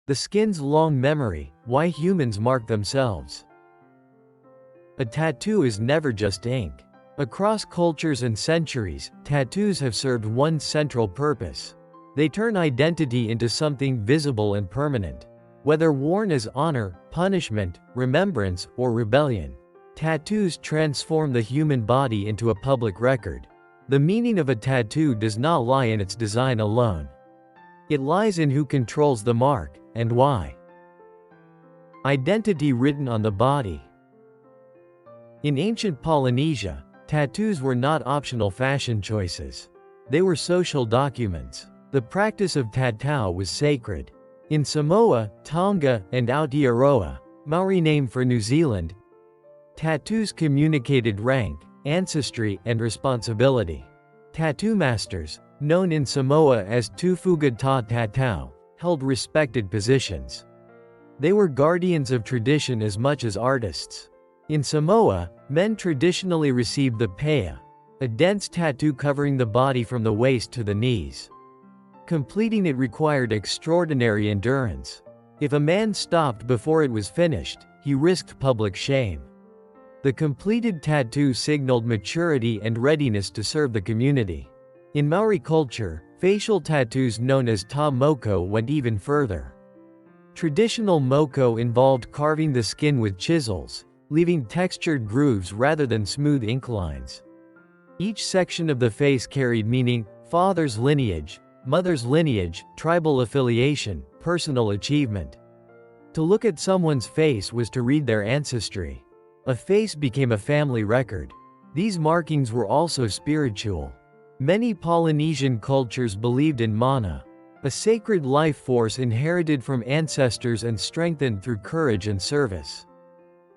The skin's long memory, why humans mark themselves. A tattoo is never just ink. Across cultures and centuries, tattoos have served one central purpose. They turn identity into something visible and permanent. Whether worn as honor, punishment, remembrance, or rebellion, tattoos transform the human body into a public record. The meaning of a tattoo does not lie in its design alone. It lies in who controls the mark, and why. Identity written on the body. In ancient Polynesia, tattoos were not optional fashion choices. They were social documents. The practice of tatau was sacred. In Samoa, Tonga, and Aotearoa, Maori name for New Zealand, tattoos communicated rank, ancestry, and responsibility. Tattoo masters, known in Samoa as Tufuga Ta Tatau, held respected positions. They were guardians of tradition as much as artists. In Samoa, men traditionally received the pea, a dense tattoo covering the body from the waist to the knees. Completing it required extraordinary endurance. If a man stopped before it was finished, he risked public shame. The completed tattoo signaled maturity and readiness to serve the community. In Maori culture, facial tattoos known as ta moko went even further. Traditional moko involved carving the skin with chisels, leaving textured grooves rather than smooth ink lines. Each section of the face carried meaning: father's lineage, mother's lineage, tribal affiliation, personal achievement. To look at someone's face was to read their ancestry. A face became a family record. These markings were also spiritual. Many Polynesian cultures believed in mana, a sacred life force inherited from ancestors and strengthened through courage and service.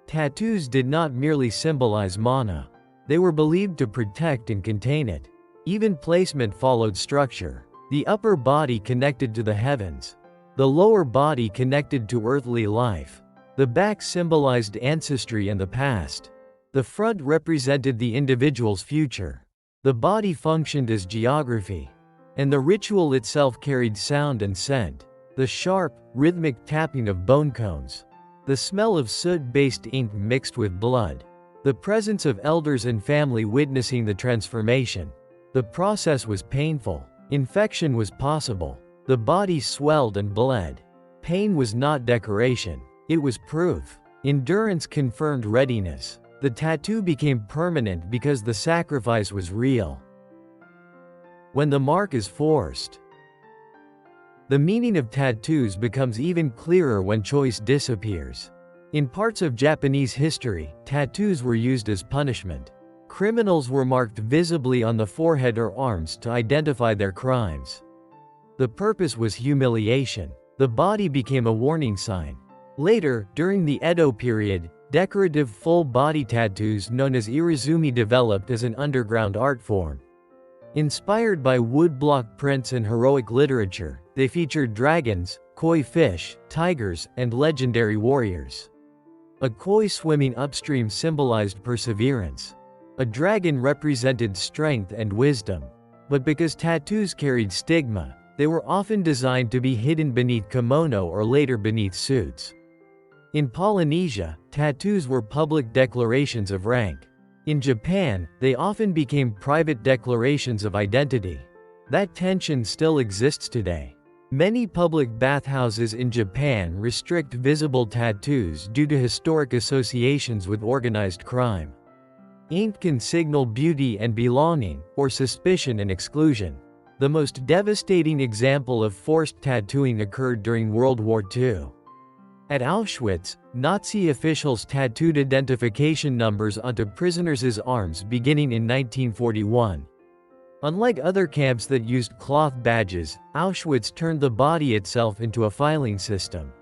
Tattoos did not merely symbolize mana. They were believed to protect and contain it. Even placement followed structure. The upper body connected to the heavens. The lower body connected to earthly life. The back symbolized ancestry and the past. The front represented the individual's future. The body functioned as geography. And the ritual itself carried sound and scent. The sharp, rhythmic tapping of bone cones. The smell of soot-based ink mixed with blood. The presence of elders and family witnessing the transformation. The process was painful. Infection was possible. The body swelled and bled. Pain was not decoration. It was proof. Endurance confirmed readiness. The tattoo became permanent because the sacrifice was real. When the mark is forced. The meaning of tattoos becomes even clearer when choice disappears. In parts of Japanese history, tattoos were used as punishment. Criminals were marked visibly on the forehead or arms to identify their crimes. The purpose was humiliation. The body became a warning sign. Later, during the Edo period, decorative full-body tattoos known as Irezumi developed as an underground art form. Inspired by woodblock prints and heroic literature, they featured dragons, koi fish, tigers, and legendary warriors. A koi swimming upstream symbolized perseverance. A dragon represented strength and wisdom. But because tattoos carried stigma, they were often designed to be hidden beneath kimono or later beneath suits. In Polynesia, tattoos were public declarations of rank. In Japan, they often became private declarations of identity. That tension still exists today. Many public bathhouses in Japan restrict visible tattoos due to historic associations with organized crime. Ink can signal beauty and belonging, or suspicion and exclusion. The most devastating example of forced tattooing occurred during World War II. At Auschwitz, Nazi officials tattooed identification numbers onto prisoners' arms beginning in 1941. Unlike other camps that used cloth badges, Auschwitz turned the body itself into a filing system.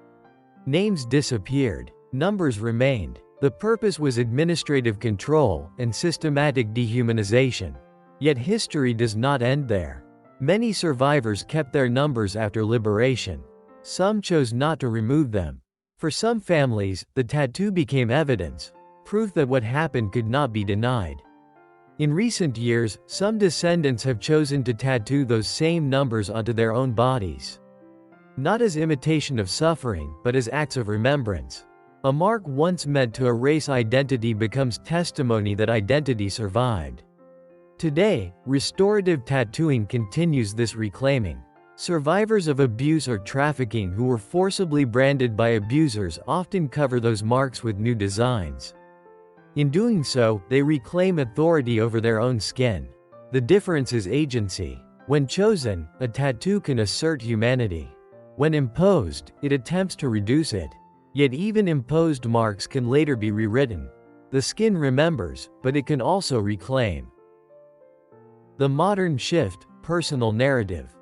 Names disappeared. Numbers remained. The purpose was administrative control and systematic dehumanization. Yet history does not end there. Many survivors kept their numbers after liberation. Some chose not to remove them. For some families, the tattoo became evidence, proof that what happened could not be denied. In recent years, some descendants have chosen to tattoo those same numbers onto their own bodies. not as imitation of suffering, but as acts of remembrance. A mark once meant to erase identity becomes testimony that identity survived. Today, restorative tattooing continues this reclaiming. Survivors of abuse or trafficking who were forcibly branded by abusers often cover those marks with new designs. In doing so, they reclaim authority over their own skin. The difference is agency. When chosen, a tattoo can assert humanity. When imposed, it attempts to reduce it. Yet even imposed marks can later be rewritten. The skin remembers, but it can also reclaim. The modern shift, personal narrative.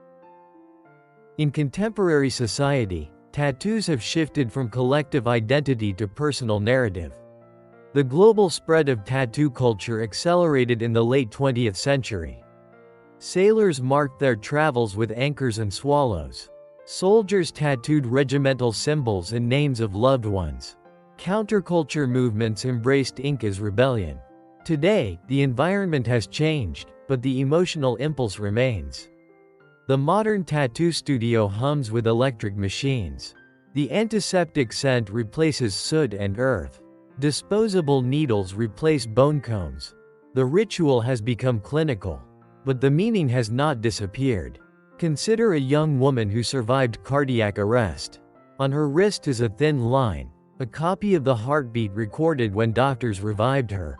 In contemporary society, tattoos have shifted from collective identity to personal narrative. The global spread of tattoo culture accelerated in the late 20th century. Sailors marked their travels with anchors and swallows. Soldiers tattooed regimental symbols and names of loved ones. Counterculture movements embraced ink as rebellion. Today, the environment has changed, but the emotional impulse remains. The modern tattoo studio hums with electric machines. The antiseptic scent replaces soot and earth. Disposable needles replace bone combs. The ritual has become clinical. But the meaning has not disappeared. Consider a young woman who survived cardiac arrest. On her wrist is a thin line, a copy of the heartbeat recorded when doctors revived her.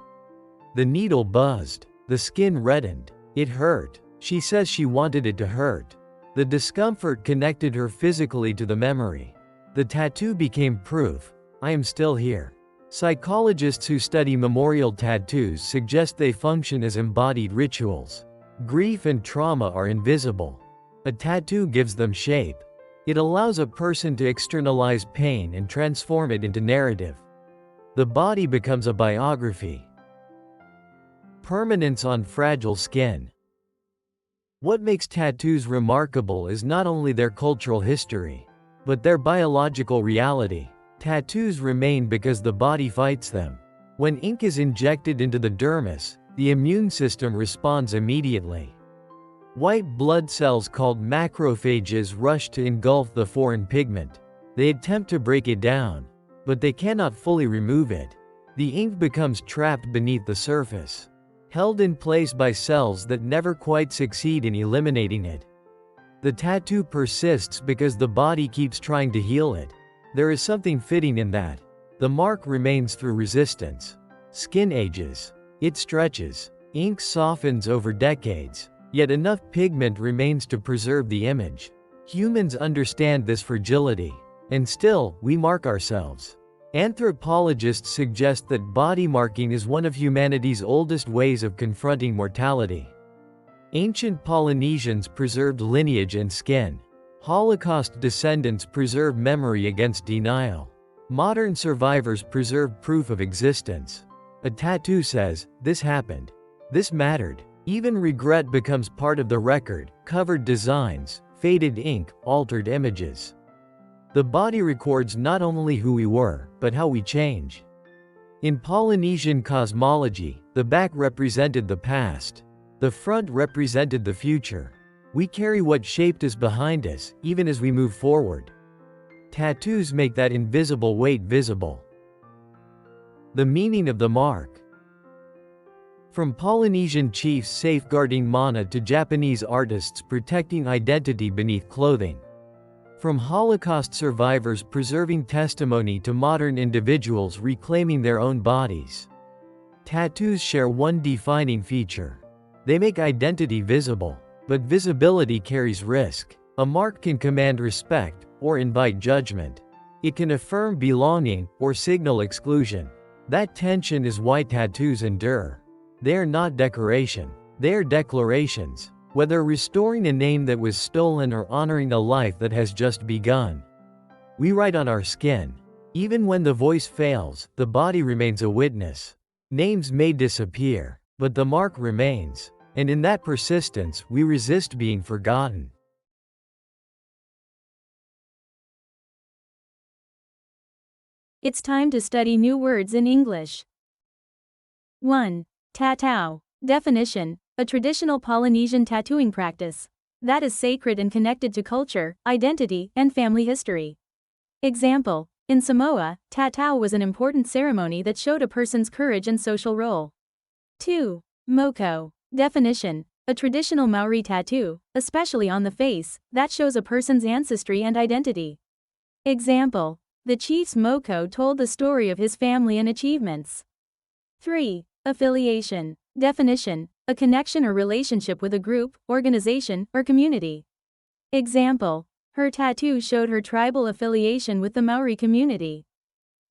The needle buzzed. The skin reddened. It hurt. She says she wanted it to hurt. The discomfort connected her physically to the memory. The tattoo became proof. I am still here. Psychologists who study memorial tattoos suggest they function as embodied rituals. Grief and trauma are invisible. A tattoo gives them shape. It allows a person to externalize pain and transform it into narrative. The body becomes a biography. Permanence on fragile skin. What makes tattoos remarkable is not only their cultural history, but their biological reality. Tattoos remain because the body fights them. When ink is injected into the dermis, the immune system responds immediately. White blood cells called macrophages rush to engulf the foreign pigment. They attempt to break it down, but they cannot fully remove it. The ink becomes trapped beneath the surface, held in place by cells that never quite succeed in eliminating it. The tattoo persists because the body keeps trying to heal it. There is something fitting in that. The mark remains through resistance. Skin ages. It stretches. Ink softens over decades. Yet enough pigment remains to preserve the image. Humans understand this fragility. And still, we mark ourselves. Anthropologists suggest that body marking is one of humanity's oldest ways of confronting mortality. Ancient Polynesians preserved lineage and skin. Holocaust descendants preserve memory against denial. Modern survivors preserve proof of existence. A tattoo says, "This happened. This mattered." Even regret becomes part of the record. Covered designs, faded ink, altered images. The body records not only who we were, but how we change. In Polynesian cosmology, the back represented the past. The front represented the future. We carry what shaped us behind us, even as we move forward. Tattoos make that invisible weight visible. The meaning of the mark. From Polynesian chiefs safeguarding mana to Japanese artists protecting identity beneath clothing. From Holocaust survivors preserving testimony to modern individuals reclaiming their own bodies. Tattoos share one defining feature. They make identity visible. But visibility carries risk. A mark can command respect, or invite judgment. It can affirm belonging, or signal exclusion. That tension is why tattoos endure. They are not decoration. They are declarations. Whether restoring a name that was stolen or honoring a life that has just begun. We write on our skin. Even when the voice fails, the body remains a witness. Names may disappear, but the mark remains. And in that persistence, we resist being forgotten. It's time to study new words in English. 1. Tatau. Definition: a traditional Polynesian tattooing practice. that is sacred and connected to culture, identity, and family history. Example: in Samoa, tatau was an important ceremony that showed a person's courage and social role. 2. Moko. Definition: a traditional Maori tattoo, especially on the face, that shows a person's ancestry and identity. Example: the chief's moko told the story of his family and achievements. 3. Affiliation. Definition: a connection or relationship with a group, organization, or community. Example: her tattoo showed her tribal affiliation with the Maori community.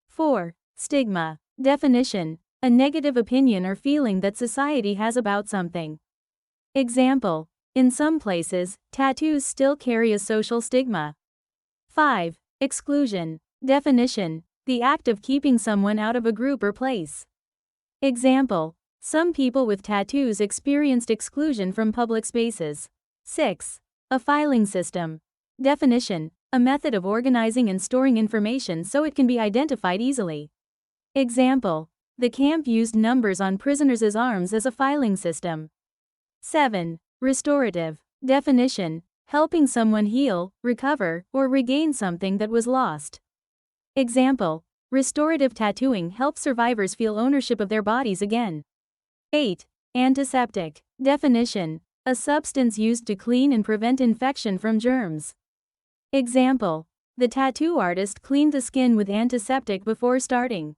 4. Stigma. Definition: a negative opinion or feeling that society has about something. Example: in some places, tattoos still carry a social stigma. 5. Exclusion. Definition: the act of keeping someone out of a group or place. Example: some people with tattoos experienced exclusion from public spaces. 6. A filing system. Definition: a method of organizing and storing information so it can be identified easily. Example: the camp used numbers on prisoners' arms as a filing system. 7. Restorative. Definition: helping someone heal, recover, or regain something that was lost. Example: restorative tattooing helps survivors feel ownership of their bodies again. 8. Antiseptic. Definition: a substance used to clean and prevent infection from germs. Example: the tattoo artist cleaned the skin with antiseptic before starting.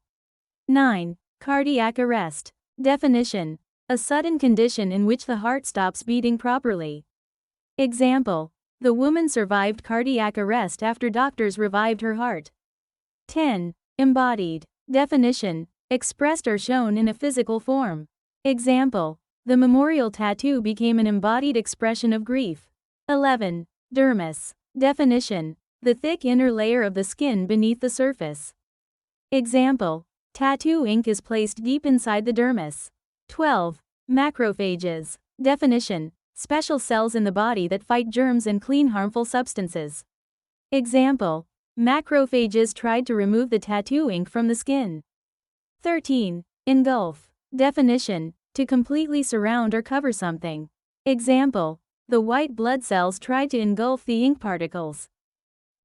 9. Cardiac arrest. Definition: a sudden condition in which the heart stops beating properly. Example: the woman survived cardiac arrest after doctors revived her heart. 10. Embodied. Definition: expressed or shown in a physical form. Example: the memorial tattoo became an embodied expression of grief. 11. Dermis. Definition: the thick inner layer of the skin beneath the surface. Example: tattoo ink is placed deep inside the dermis. 12. Macrophages. Definition: special cells in the body that fight germs and clean harmful substances. Example: macrophages tried to remove the tattoo ink from the skin. 13. Engulf. Definition: to completely surround or cover something. Example: the white blood cells tried to engulf the ink particles.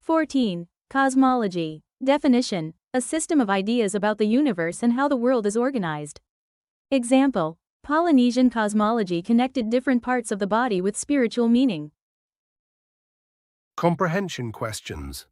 14. Cosmology. Definition: a system of ideas about the universe and how the world is organized. Example: Polynesian cosmology connected different parts of the body with spiritual meaning. Comprehension questions.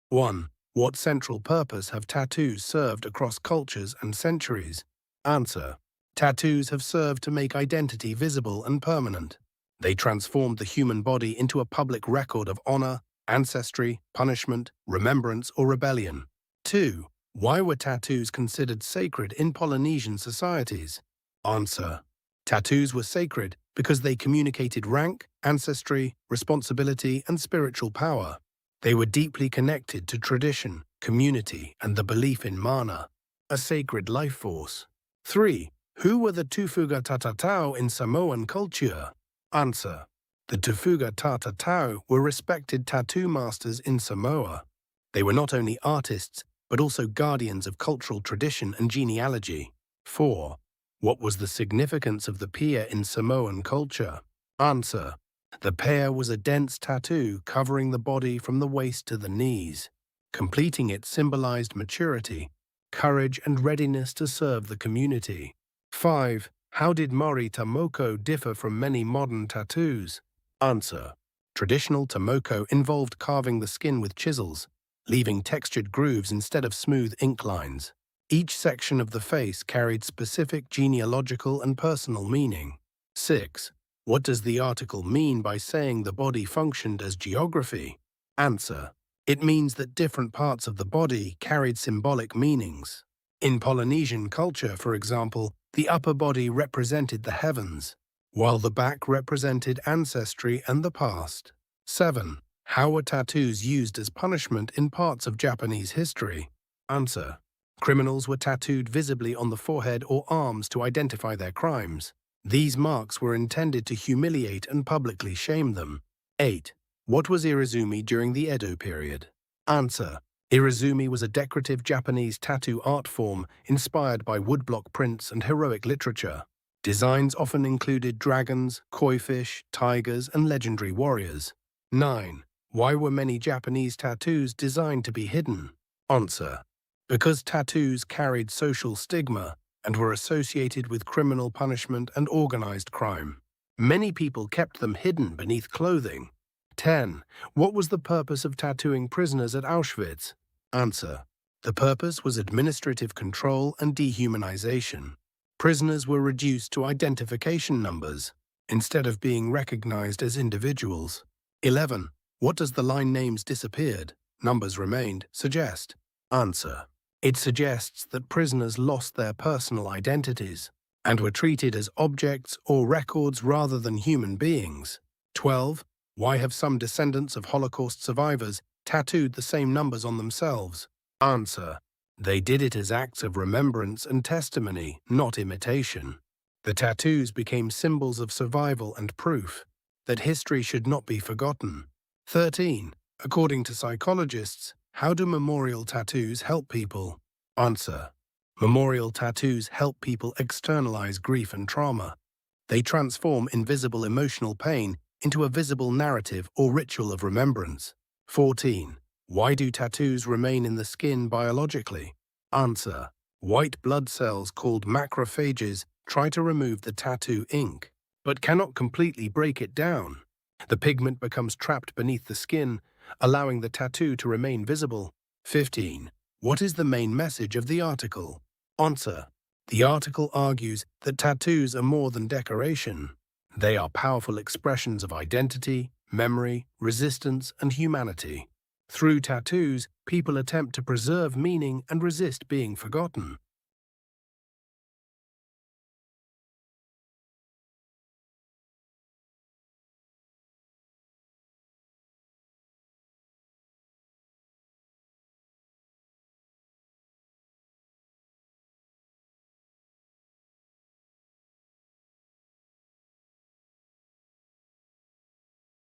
1. What central purpose have tattoos served across cultures and centuries? Answer: tattoos have served to make identity visible and permanent. They transformed the human body into a public record of honor, ancestry, punishment, remembrance, or rebellion. 2. Why were tattoos considered sacred in Polynesian societies? Answer: tattoos were sacred because they communicated rank, ancestry, responsibility, and spiritual power. They were deeply connected to tradition, community, and the belief in mana, a sacred life force. 3. Who were the Tufuga Tatau in Samoan culture? Answer: the Tufuga Tatau were respected tattoo masters in Samoa. They were not only artists, but also guardians of cultural tradition and genealogy. 4. What was the significance of the pia in Samoan culture? Answer: the pia was a dense tattoo covering the body from the waist to the knees. Completing it symbolized maturity, courage, and readiness to serve the community. 5. How did Maori moko differ from many modern tattoos? Answer: traditional moko involved carving the skin with chisels, leaving textured grooves instead of smooth ink lines. Each section of the face carried specific genealogical and personal meaning. 6. What does the article mean by saying the body functioned as geography? Answer: it means that different parts of the body carried symbolic meanings. In Polynesian culture, for example, the upper body represented the heavens, while the back represented ancestry and the past. 7. How were tattoos used as punishment in parts of Japanese history? Answer: criminals were tattooed visibly on the forehead or arms to identify their crimes. These marks were intended to humiliate and publicly shame them. 8. What was Irezumi during the Edo period? Answer: Irezumi was a decorative Japanese tattoo art form inspired by woodblock prints and heroic literature. Designs often included dragons, koi fish, tigers, and legendary warriors. 9. Why were many Japanese tattoos designed to be hidden? Answer: because tattoos carried social stigma and were associated with criminal punishment and organized crime. Many people kept them hidden beneath clothing. 10. What was the purpose of tattooing prisoners at Auschwitz? Answer: the purpose was administrative control and dehumanization. Prisoners were reduced to identification numbers instead of being recognized as individuals. 11. What does the line "names disappeared, numbers remained" suggest? Answer: it suggests that prisoners lost their personal identities and were treated as objects or records rather than human beings. 12. Why have some descendants of Holocaust survivors tattooed the same numbers on themselves? Answer: they did it as acts of remembrance and testimony, not imitation. The tattoos became symbols of survival and proof that history should not be forgotten. 13. According to psychologists, how do memorial tattoos help people? Answer: memorial tattoos help people externalize grief and trauma. They transform invisible emotional pain into a visible narrative or ritual of remembrance. 14. Why do tattoos remain in the skin biologically? Answer: white blood cells called macrophages try to remove the tattoo ink, but cannot completely break it down. The pigment becomes trapped beneath the skin, allowing the tattoo to remain visible. 15. What is the main message of the article? Answer: the article argues that tattoos are more than decoration. They are powerful expressions of identity, memory, resistance, and humanity. Through tattoos, people attempt to preserve meaning and resist being forgotten.